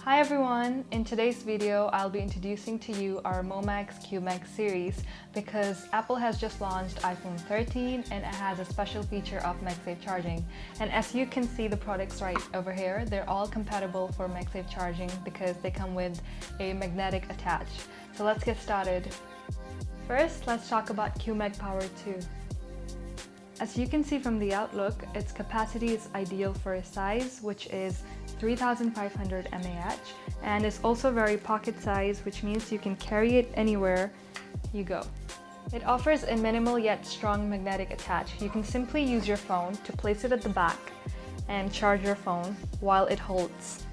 Hi everyone! In today's video, I'll be introducing to you our MOMAX Qmeg series because Apple has just launched iPhone 13 and it has a special feature of MagSafe charging. And as you can see the products right over here, they're all compatible for MagSafe charging because they come with a magnetic attach. So let's get started. First, let's talk about Qmeg Power 2. As you can see from the outlook, its capacity is ideal for a size which is 3500 mAh and is also very pocket size, which means you can carry it anywhere you go. It offers a minimal yet strong magnetic attach. You can simply use your phone to place it at the back and charge your phone while it holds.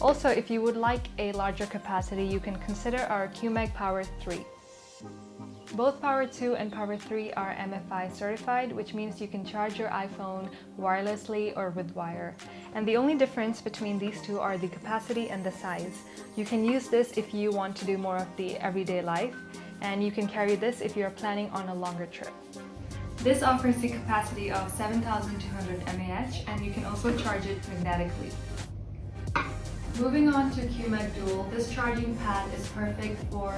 Also, if you would like a larger capacity, you can consider our Qmeg Power 3. Both Power 2 and Power 3 are MFI certified, which means you can charge your iPhone wirelessly or with wire. And the only difference between these two are the capacity and the size. You can use this if you want to do more of the everyday life, and you can carry this if you're planning on a longer trip. This offers the capacity of 7200 mAh and you can also charge it magnetically. Moving on to Qmeg Dual, this charging pad is perfect for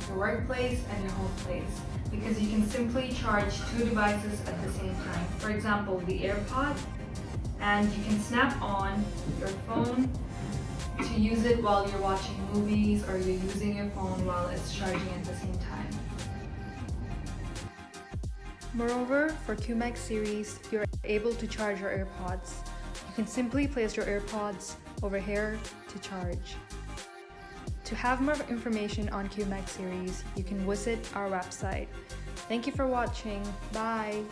your workplace and your home place because you can simply charge two devices at the same time. For example, the Airpods, and you can snap on your phone to use it while you're watching movies or you're using your phone while it's charging at the same time. Moreover, for Qmeg series, you're able to charge your AirPods. You can simply place your AirPods over here to charge. To have more information on Qmeg series, you can visit our website. Thank you for watching. Bye!